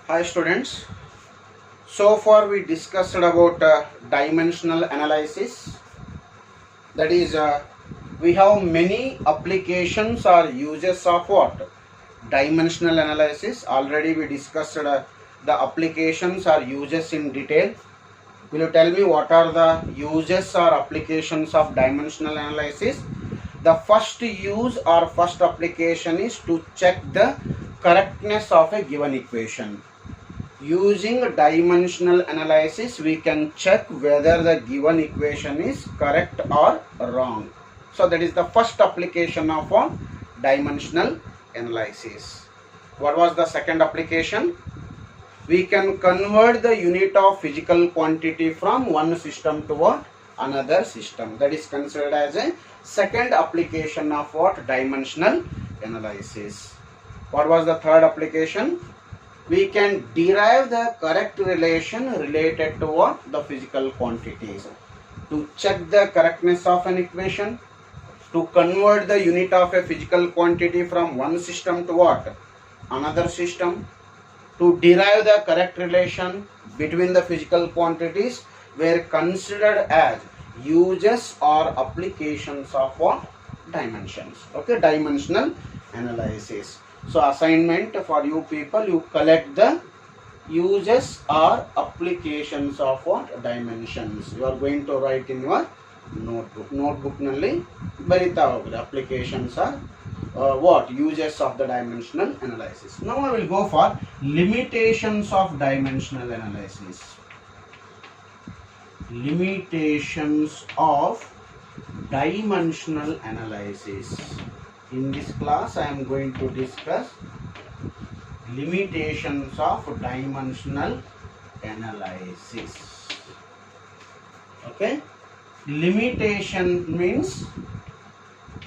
Hi students. So far we discussed about dimensional analysis. That is, we have many applications or uses of what? Dimensional analysis. Already we discussed the applications or uses in detail. Will you tell me what are the uses or applications of dimensional analysis? The first use or first application is to check the correctness of a given equation. Using dimensional analysis, we can check whether the given equation is correct or wrong. So that is the first application of dimensional analysis. What was the second application? We can convert the unit of physical quantity from one system to another system. That is considered as a second application of dimensional analysis. What was the third application? We can derive the correct relation related to the physical quantities. To check the correctness of an equation, to convert the unit of a physical quantity from one system to another system, to derive the correct relation between the physical quantities were considered as uses or applications of dimensions. Okay, dimensional analysis. So assignment for you people, you collect the uses or applications of dimensions. You are going to write in your notebook. Notebook nalli barita hogre. Applications are what? Uses of the dimensional analysis. Now I will go for limitations of dimensional analysis. Limitations of dimensional analysis. In this class, I am going to discuss limitations of dimensional analysis. Okay? Limitation means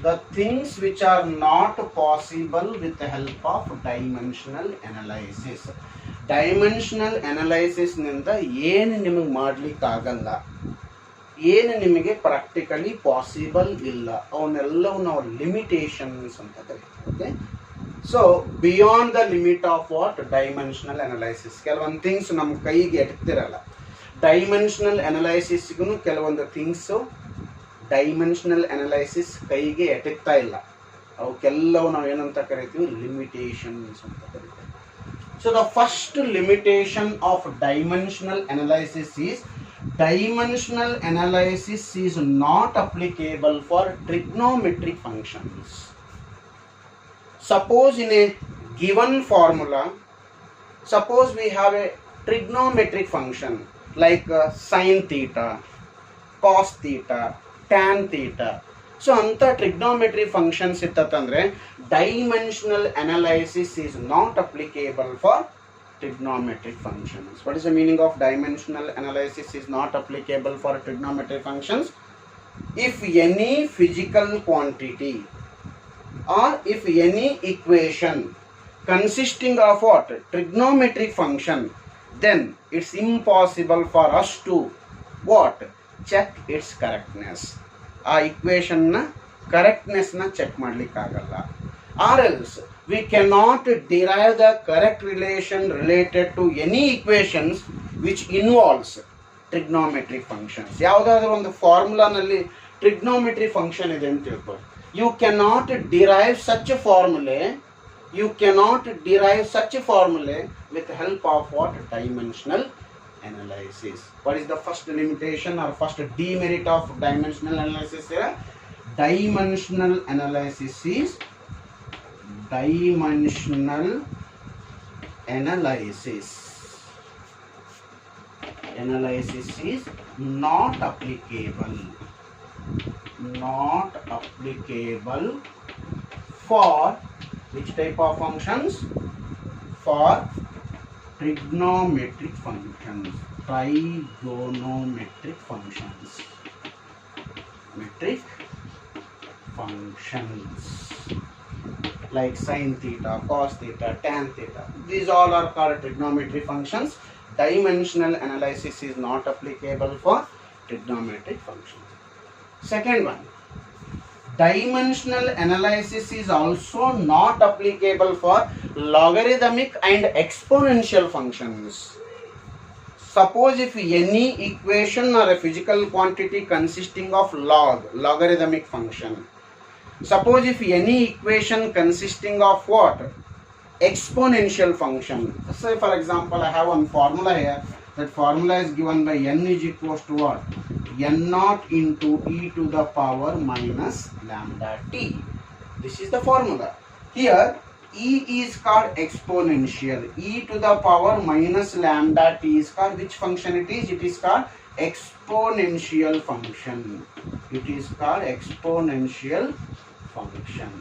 the things which are not possible with the help of dimensional analysis. Dimensional analysis ನಿಂದ ಏನು ನಿಮಗೆ ಮಾಡಲಿಕ್ಕೆ ಆಗಲ್ಲ, ಏನು ನಿಮಗೆ practically possible ಇಲ್ಲ, ಅವನ್ನೆಲ್ಲವೂ ನಾವು limitations ಅಂತ ಕರಿತೀವಿ. Okay, so beyond the limit of dimensional analysis. ಕೆಲವೊಂದು ಥಿಂಗ್ಸ್ ನಮ್ಮ ಕೈಗೆ ಎಟ್ತಿರಲ್ಲ. ಡೈಮೆನ್ಷನಲ್ ಅನಲೈಸಿಸ್ಗೂ ಕೆಲವೊಂದು ಥಿಂಗ್ಸು ಡೈಮೆನ್ಷನಲ್ ಅನಲೈಸಿಸ್ ಕೈಗೆ ಎಟಕ್ತಾ ಇಲ್ಲ. ಅವಕ್ಕೆಲ್ಲವೂ ನಾವು ಏನಂತ ಕರಿತೀವಿ? ಲಿಮಿಟೇಷನ್ಸ್ ಅಂತ ಕರಿತೀವಿ. So the first limitation of dimensional analysis is dimensional analysis is not applicable for trigonometric functions. Suppose in a given formula, suppose we have a trigonometric function like sin theta, cos theta, tan theta. So anta trigonometry functions ittantandre dimensional analysis is not applicable for trigonometric functions. What is the meaning of dimensional analysis is not applicable for trigonometric functions? If any physical quantity or if any equation consisting of trigonometric function, then it's impossible for us to check its correctness. ಆ equation ನ correctness ನ check ಮಾಡ್ಲಿಕ್ಕೆ ಆಗಲ್ಲ. Or else we cannot derive the correct relation related to any equations which involves trigonometric functions. ಯಾವುದಾದ್ರೂ ಒಂದು ಫಾರ್ಮುಲಾನಲ್ಲಿ trigonometry function ಇದೆ ಅಂತ ತಿಳ್ಕೊಳ್ಳಿ. You cannot derive such formulae, you cannot derive such formulae with help of dimensional analysis. What is the first limitation or first demerit of dimensional analysis here? Dimensional analysis is is not applicable for which type of functions? For trigonometric functions. Metric functions like sin theta, cos theta, tan theta. These all are called trigonometric functions. Dimensional analysis is not applicable for trigonometric functions. Second one, dimensional analysis is also not applicable for logarithmic and exponential functions. Suppose if any equation or a physical quantity consisting of logarithmic function. Suppose if any equation consisting of what? Exponential function. Say for example, I have one formula here. That formula is given by n is equals to what? N naught into e to the power minus lambda t. This is the formula. Here e is called exponential. E to the power minus lambda t is called which function it is? It is called exponential function. It is called exponential function.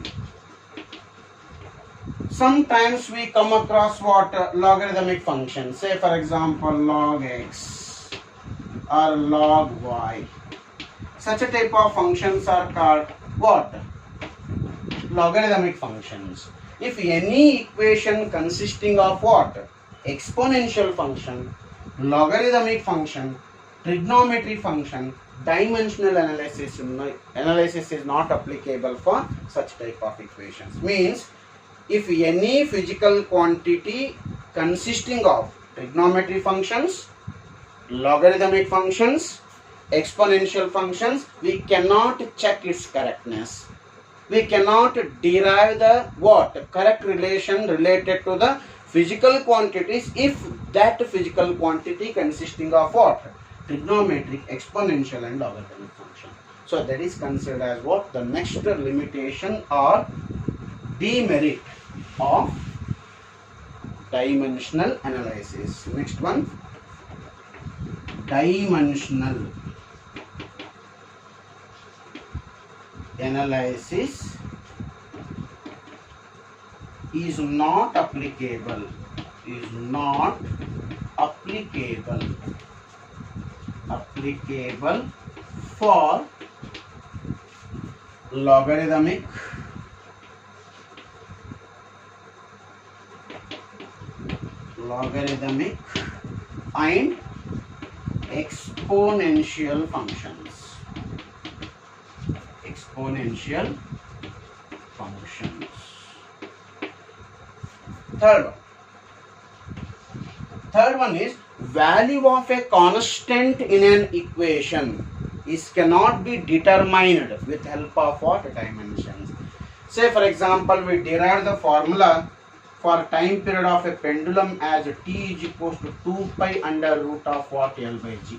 Sometimes we come across what? Logarithmic functions. Say for example log x or log y. Such a type of functions are called what? Logarithmic functions. If any equation consisting of what? Exponential function, logarithmic function, trigonometry function, dimensional analysis is not applicable for such type of equations. Means if any physical quantity consisting of trigonometry functions, logarithmic functions, exponential functions, we cannot check its correctness. We cannot derive the what? Correct relation related to the physical quantities if that physical quantity consisting of what? Trigonometric, exponential and logarithmic function. So that is considered as what? The next limitation or demerit of dimensional analysis. Next one, dimensional analysis is not applicable for logarithmic and exponential functions. Third one is value of a constant in an equation cannot be determined with help of what? Dimensions. Say for example, we derived the formula for time period of a pendulum as t is equals to 2 pi under root of what? L by g.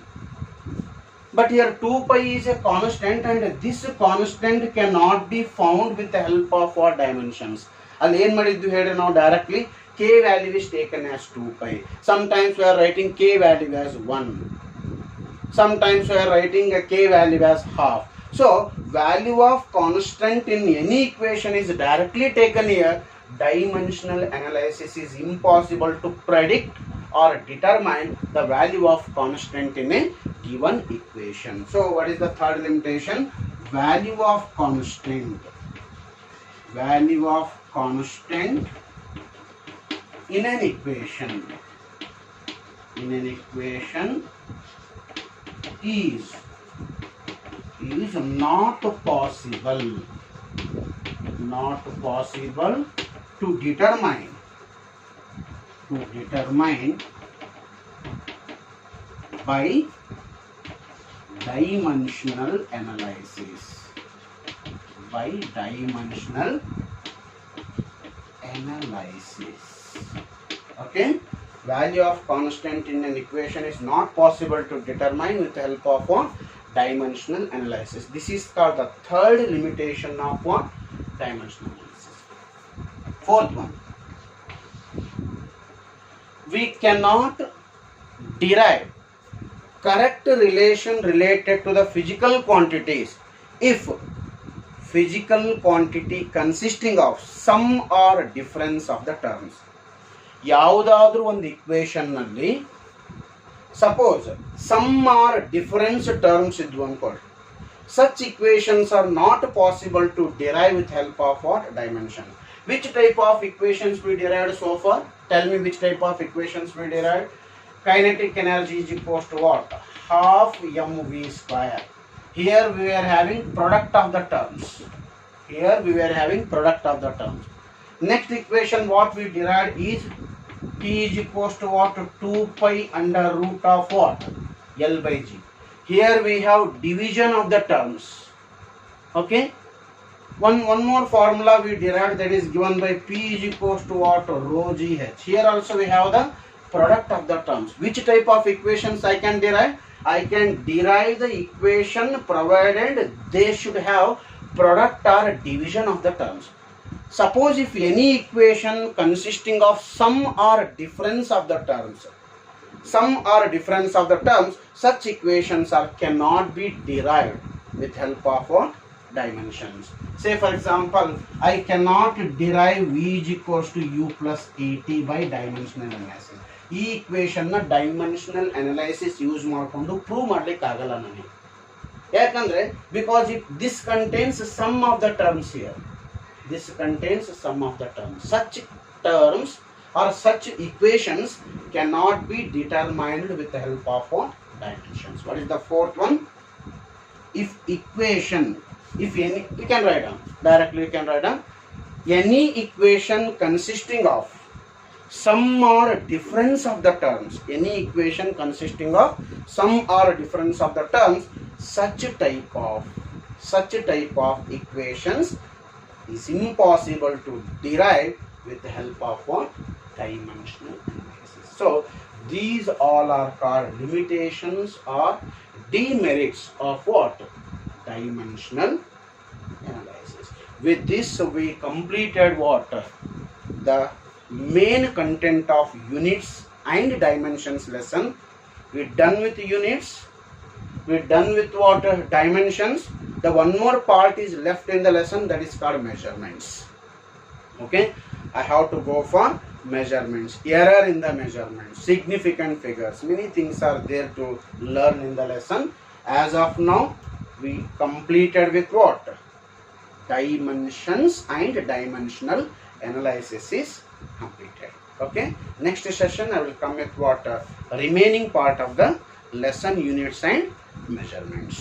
But here 2 pi is a constant and this constant cannot be found with the help of what? Dimensions. ಅಲ್ಲಿ ಏನು ಮಾಡಿದ್ದು ಹೇಳಿ ನಾವು directly k value is taken as 2 pi. Sometimes we are writing k value as 1. Sometimes we are writing a k value as half. So value of constant in any equation is directly taken here. Dimensional analysis is impossible to predict or determine the value of constant in a given equation. So what is the third limitation? Value of constant in an equation is not possible to determine by dimensional analysis. Okay, value of constant in an equation is not possible to determine with the help of what? Dimensional analysis. This is called the third limitation of what? Dimensional analysis. Fourth one, we cannot derive correct relation related to the physical quantities if physical quantity consisting of sum or difference of the terms. ಯಾವುದಾದ್ರೂ ಒಂದು equation ನಲ್ಲಿ suppose some are difference terms ಇದ್ವು ಅನ್ಕೊಳ್ಳಿ. Such equations are not possible to derive with help of what? Dimension. Which type of equations we derived so far? Tell me which type of equations we derived. Kinetic energy is equals to what? Half mv square. Here we are having product of the terms. Here we were having product of the terms. Next equation what we derived is T is equals to what? 2 pi under root of what? L by G. Here we have division of the terms. Okay. One more formula we derived, that is given by P is equals to what? Rho GH. Here also we have the product of the terms. Which type of equations I can derive? I can derive the equation provided they should have product or division of the terms. Suppose if any equation consisting of sum or difference of the terms, such equations cannot be derived with help of what? Dimensions. Say for example, I cannot derive V is equals to U plus AT by dimensional analysis. ಈ equation ನ dimensional analysis use ಮಾಡಿಕೊಂಡು prove ಮಾಡ್ಲಿಕ್ಕೆ ಆಗಲ್ಲ ನನಗೆ. ಯಾಕಂದ್ರೆ because this contains sum of the terms here. This contains sum of the terms. Such terms or such equations cannot be determined with the help of what? Dimensions. What is the fourth one? If any, we can write down directly. We can write down any equation consisting of sum or difference of the terms. Any equation consisting of sum or difference of the terms. Such type of equations is impossible to derive with the help of what? Dimensional analysis. So these all are called limitations or demerits of what? Dimensional analysis. With this we completed what? The main content of units and dimensions lesson. We're done with units. We're done with what? Dimensions. The one more part is left in the lesson, that is called measurements. Okay, I have to go for measurements, error in the measurements, significant figures, many things are there to learn in the lesson. As of now we completed with what? Dimensions and dimensional analysis is completed. Okay, next session I will come with what? Remaining part of the lesson, units and measurements.